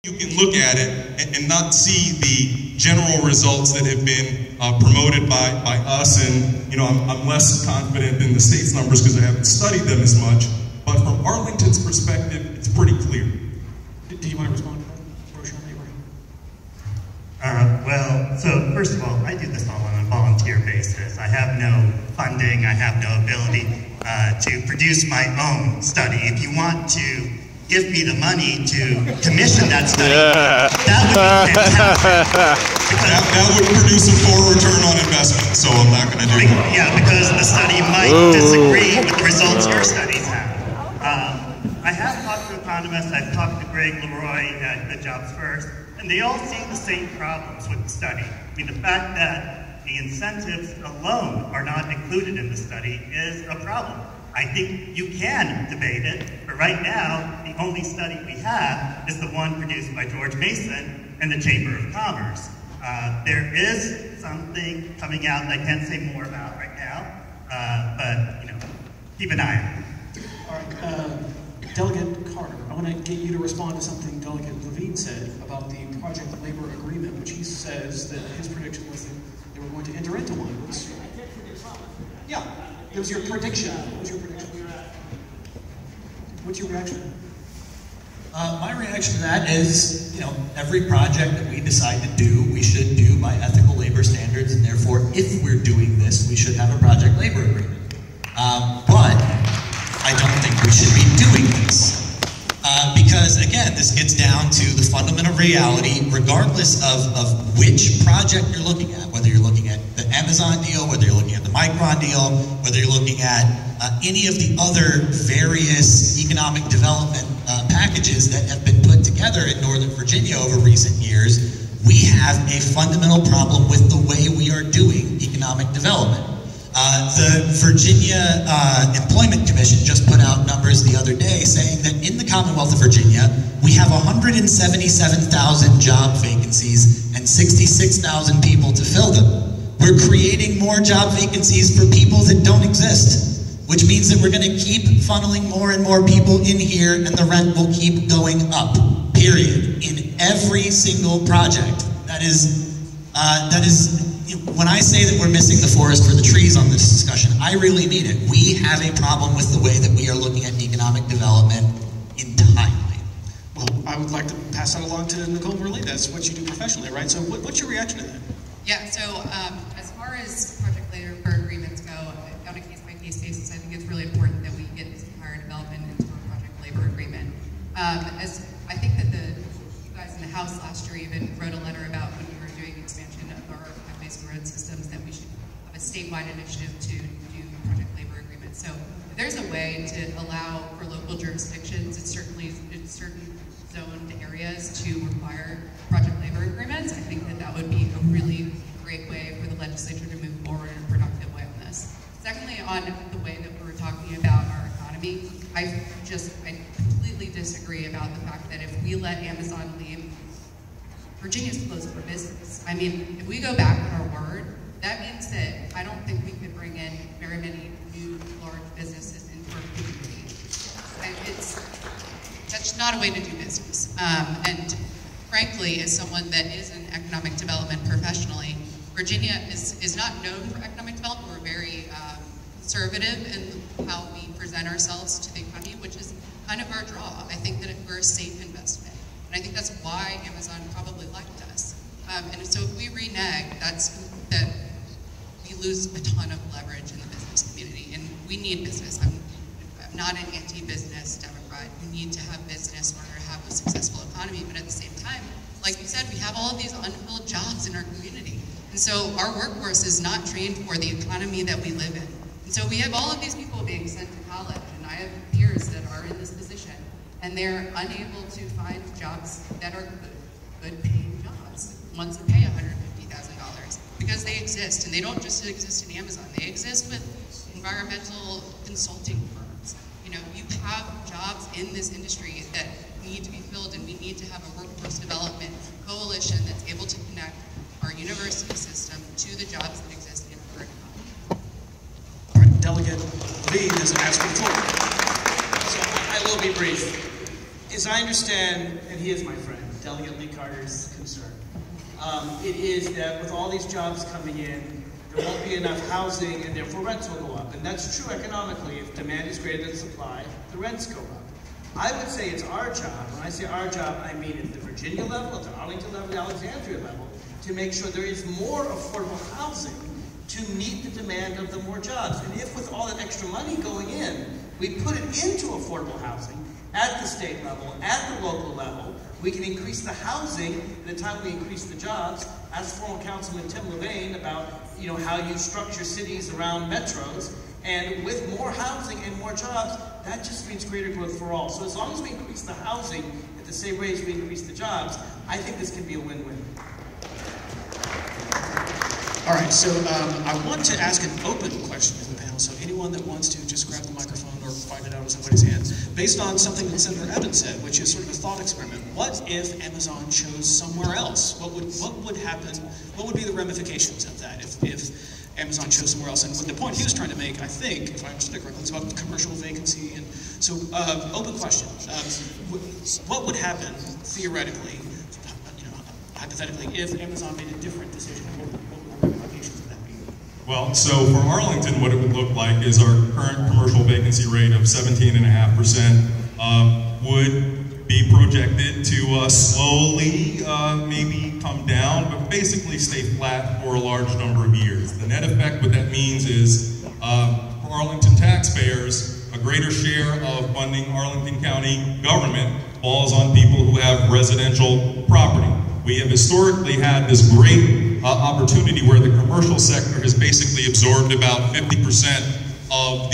You can look at it and not see the general results that have been promoted by us, and I'm less confident in the state's numbers because I haven't studied them as much, but from Arlington's perspective, it's pretty clear. Do you want to respond to that? Well, so first of all, I do this all on a volunteer basis. I have no funding, I have no ability to produce my own study. If you want to give me the money to commission that study, that would be fantastic. That would produce a poor return on investment, so I'm not going to do that. Yeah, because the study might disagree with the results your studies have. I have talked to economists, I've talked to Greg Leroy at the Jobs First, and they all see the same problems with the study. I mean, the fact that the incentives alone are not included in the study is a problem. I think you can debate it, but right now, the only study we have is the one produced by George Mason and the Chamber of Commerce. There is something coming out that I can't say more about right now, but keep an eye on it. All right, Delegate Carter, I want to get you to respond to something Delegate Levine said about the project labor agreement, which he says that his prediction was that they were going to enter into one. Yeah. It was your prediction. What was your prediction? What's your reaction? My reaction to that is, every project that we decide to do, we should do by ethical labor standards, and therefore, if we're doing this, we should have a project labor agreement. But I don't think we should be doing this. Because, again, this gets down to the fundamental reality, regardless of which project you're looking at, whether you're looking at the Amazon deal, whether you're looking at the Micron deal, whether you're looking at any of the other various economic development packages that have been put together in Northern Virginia over recent years, we have a fundamental problem with the way we are doing economic development. The Virginia Employment Commission just put out numbers the other day saying that in the Commonwealth of Virginia, we have 177,000 job vacancies and 66,000 people to fill them. We're creating more job vacancies for people that don't exist, which means that we're going to keep funneling more and more people in here, and the rent will keep going up, period, in every single project. That is, when I say that we're missing the forest for the trees on this discussion, I really mean it. We have a problem with the way that we are looking at economic development entirely. Well, I would like to pass that along to Nicole Verley. That's what you do professionally, right? So what's your reaction to that? Yeah, so as far as project labor agreements go, on a case-by-case basis, I think it's really important that we get this entire development into a project labor agreement. As I think that you guys in the House last year even wrote a letter about when we were doing expansion of our web-based road systems that we should have a statewide initiative to do project labor agreements. So if there's a way to allow for local jurisdictions, it's certainly in certain zoned areas to require project labor agreements, I think that would be a really great way for the legislature to move forward in a productive way on this. Secondly, on the way that we're talking about our economy, I completely disagree about the fact that if we let Amazon leave, Virginia's closed for business. I mean, if we go back on our word, that means that I don't think we could bring in very many new large businesses into our community. That's not a way to do business. And frankly, as someone that is in economic development professionally, Virginia is not known for economic development. We're very conservative in how we present ourselves to the economy, which is kind of our draw. I think that we're a safe investment. And I think that's why Amazon probably liked us. And so if we renege, that we lose a ton of leverage in the business community. And we need business. I'm not an anti-business Democrat. We need to have business in order to have a successful economy. But at the same time, like you said, we have all of these unfilled jobs in our community. And so our workforce is not trained for the economy that we live in. And so we have all of these people being sent to college, and I have peers that are in this position, and they're unable to find jobs that are good paying jobs, ones that pay $150,000, because they exist, and they don't just exist in Amazon, they exist with environmental consulting firms. You have jobs in this industry that need to be filled, and we need to have a workforce development coalition that's able to connect our university system to the jobs that exist in our economy. All right, Delegate Lee has asked the floor. So I will be brief. As I understand, and he is my friend, Delegate Lee Carter's concern. It is that with all these jobs coming in, there won't be enough housing and therefore rents will go up. And that's true economically. If demand is greater than supply, the rents go up. I would say it's our job, when I say our job, I mean at the Virginia level, at the Arlington level, the Alexandria level, to make sure there is more affordable housing to meet the demand of the more jobs. And if with all that extra money going in, we put it into affordable housing at the state level, at the local level, we can increase the housing at the time we increase the jobs. Ask former Councilman Tim Levine about how you structure cities around metros. And with more housing and more jobs, that just means greater growth for all. So as long as we increase the housing at the same rate as we increase the jobs, I think this can be a win-win. All right, so I want to ask an open question to the panel. So anyone that wants to just grab the microphone or find it out of somebody's hands. Based on something that Senator Evans said, which is sort of a thought experiment, what if Amazon chose somewhere else? What would happen? What would be the ramifications of that if Amazon chose somewhere else? And the point he was trying to make, I think, if I understood it correctly, is about commercial vacancy. And so, open question: what would happen theoretically, hypothetically, if Amazon made a different decision? What would the ramifications of that be? Well, so for Arlington, what it would look like is our current commercial vacancy rate of 17.5% would be projected to slowly maybe come down, but basically stay flat for a large number of years. The net effect, what that means is for Arlington taxpayers, a greater share of funding Arlington County government falls on people who have residential property. We have historically had this great opportunity where the commercial sector has basically absorbed about 50% of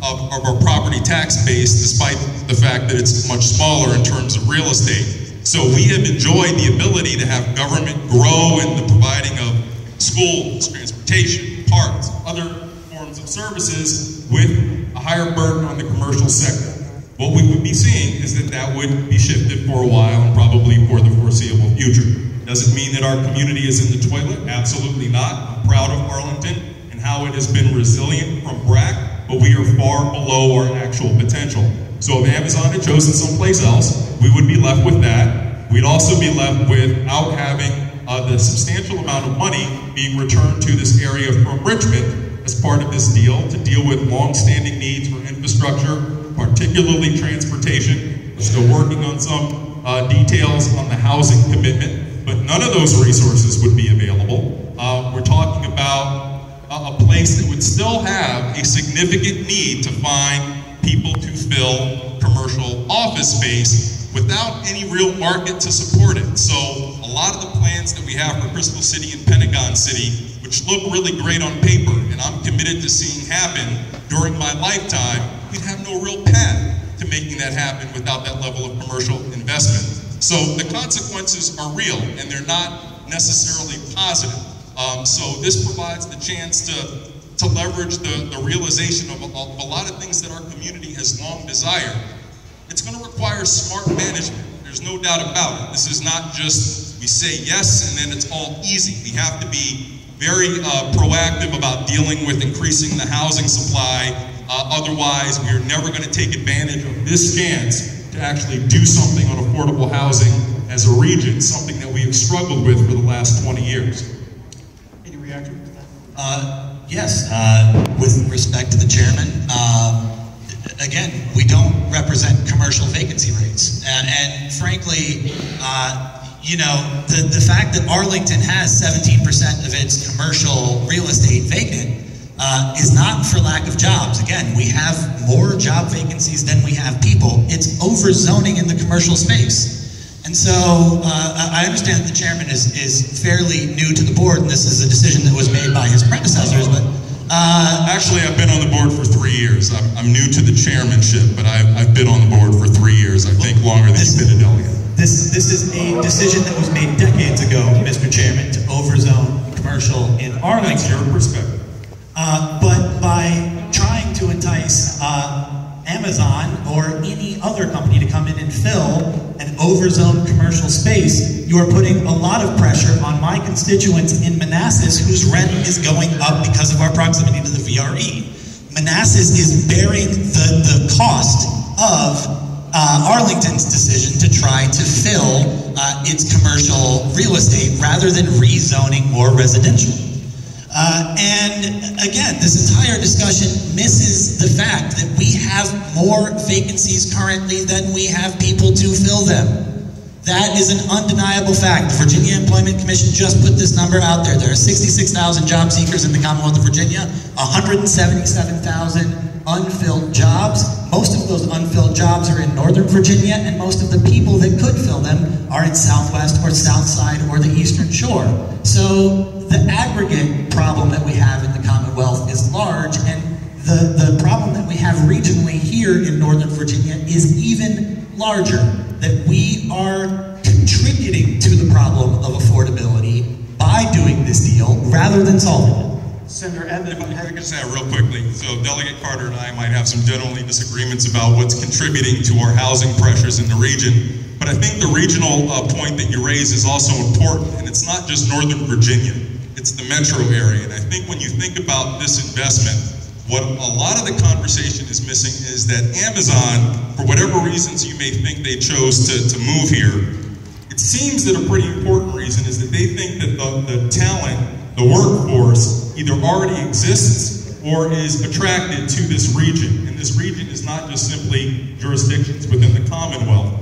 of our property tax base, despite the fact that it's much smaller in terms of real estate. So we have enjoyed the ability to have government grow in the providing of schools, transportation, parks, other forms of services with a higher burden on the commercial sector. What we would be seeing is that would be shifted for a while and probably for the foreseeable future. Does it mean that our community is in the toilet? Absolutely not. I'm proud of Arlington and how it has been resilient from BRAC, but we are far below our actual potential. So if Amazon had chosen someplace else, we would be left with that. We'd also be left without having the substantial amount of money being returned to this area from Richmond as part of this deal to deal with long-standing needs for infrastructure, particularly transportation. We're still working on some details on the housing commitment, but none of those resources would be available. We're talking about a place that would still have a significant need to find people to fill commercial office space without any real market to support it. So a lot of the plans that we have for Crystal City and Pentagon City, which look really great on paper, and I'm committed to seeing happen during my lifetime, we'd have no real path to making that happen without that level of commercial investment. So the consequences are real, and they're not necessarily positive. So this provides the chance to leverage the realization of a lot of things that our community has long desired. It's going to require smart management. There's no doubt about it. This is not just we say yes and then it's all easy. We have to be very proactive about dealing with increasing the housing supply. Otherwise, we are never going to take advantage of this chance to actually do something on affordable housing as a region, something that we have struggled with for the last 20 years. Any reaction to that? Yes, with respect to the chairman, again, we don't represent commercial vacancy rates. And frankly, the fact that Arlington has 17% of its commercial real estate vacant is not for lack of jobs. Again, we have more job vacancies than we have people. It's overzoning in the commercial space. And so I understand that the chairman is fairly new to the board, and this is a decision that was made by his predecessors, but actually, I've been on the board for 3 years. I'm new to the chairmanship, but I've been on the board for 3 years, I think longer than you've been a delegate. This is a decision that was made decades ago, Mr. Chairman, to overzone commercial in Arlington. That's your perspective. But by trying to entice Amazon or any other company to come in and fill an overzoned commercial space, you are putting a lot of pressure on my constituents in Manassas, whose rent is going up because of our proximity to the VRE. Manassas is bearing the cost of Arlington's decision to try to fill its commercial real estate rather than rezoning more residential. And again, this entire discussion misses the fact that we have more vacancies currently than we have people to fill them. That is an undeniable fact. The Virginia Employment Commission just put this number out there. There are 66,000 job seekers in the Commonwealth of Virginia, 177,000 unfilled jobs. Most of those unfilled jobs are in Northern Virginia, and most of the people that could fill them are in Southwest or South Side or the Eastern Shore. So the aggregate problem that we have in the Commonwealth is large, and the problem that we have regionally here in Northern Virginia is even larger. That we are contributing to the problem of affordability by doing this deal rather than solving it. Senator Evans. If I could just add real quickly, so Delegate Carter and I might have some generally disagreements about what's contributing to our housing pressures in the region, but I think the regional point that you raise is also important, and it's not just Northern Virginia, it's the metro area. And I think when you think about this investment, what a lot of the conversation is missing is that Amazon, for whatever reasons you may think they chose to move here, it seems that a pretty important reason is that they think that the talent, the workforce, either already exists or is attracted to this region. And this region is not just simply jurisdictions within the Commonwealth.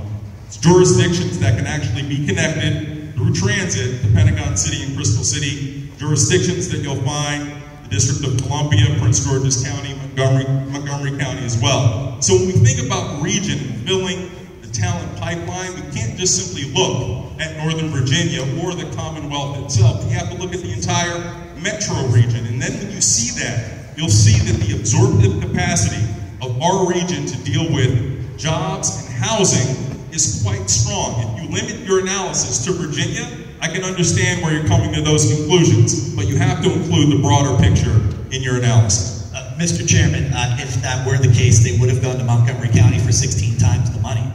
It's jurisdictions that can actually be connected through transit to Pentagon City and Crystal City, jurisdictions that you'll find District of Columbia, Prince George's County, Montgomery County as well. So when we think about region and filling the talent pipeline, we can't just simply look at Northern Virginia or the Commonwealth itself. We have to look at the entire metro region. And then when you see that, you'll see that the absorptive capacity of our region to deal with jobs and housing is quite strong. If you limit your analysis to Virginia, I can understand where you're coming to those conclusions, but you have to include the broader picture in your analysis. Mr. Chairman, if that were the case, they would have gone to Montgomery County for 16 times the money.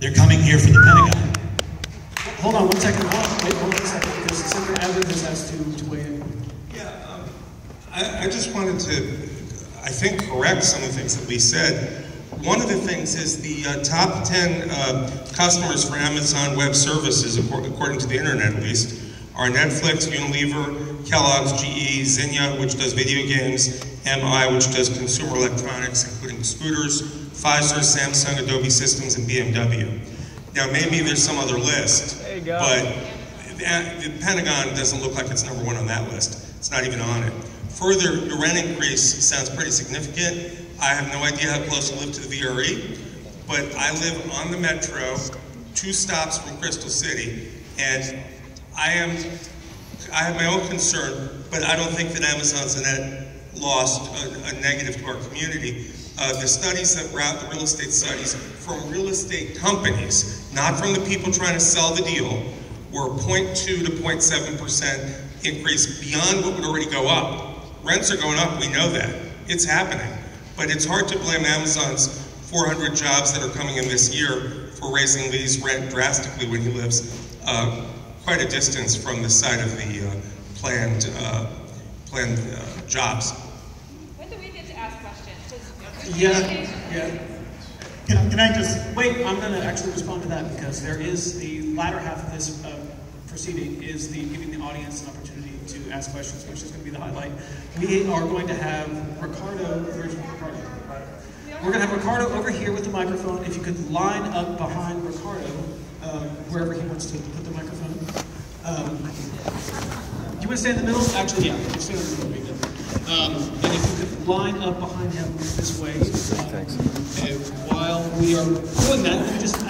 They're coming here for the Pentagon. Hold on one second. Wait one second, because Senator Evans has to weigh in. Yeah, I just wanted to, I think, correct some of the things that we said. One of the things is the top 10 customers for Amazon Web Services, according to the internet at least, are Netflix, Unilever, Kellogg's, GE, Zinnia, which does video games, MI, which does consumer electronics, including scooters, Pfizer, Samsung, Adobe Systems, and BMW. Now, maybe there's some other list, but the Pentagon doesn't look like it's #1 on that list. It's not even on it. Further, your rent increase sounds pretty significant. I have no idea how close you live to the VRE, but I live on the metro, 2 stops from Crystal City, and I have my own concern, but I don't think that Amazon's a net loss, a negative to our community. The studies that were out, the real estate studies from real estate companies, not from the people trying to sell the deal, were 0.2 to 0.7% increase beyond what would already go up. Rents are going up, we know that. It's happening. But it's hard to blame Amazon's 400 jobs that are coming in this year for raising Lee's rent drastically when he lives quite a distance from the site of the planned jobs. When do we get to ask questions? Yeah. Can I just... Wait, I'm going to actually respond to that because there is the latter half of this proceeding is the giving the audience an opportunity to ask questions, which is going to be the highlight. We are going to have Ricardo. We're going to have Ricardo over here with the microphone. If you could line up behind Ricardo, wherever he wants to put the microphone. Do you want to stay in the middle? Actually, yeah. You stay in the middle. And if you could line up behind him this way, while we are doing that, just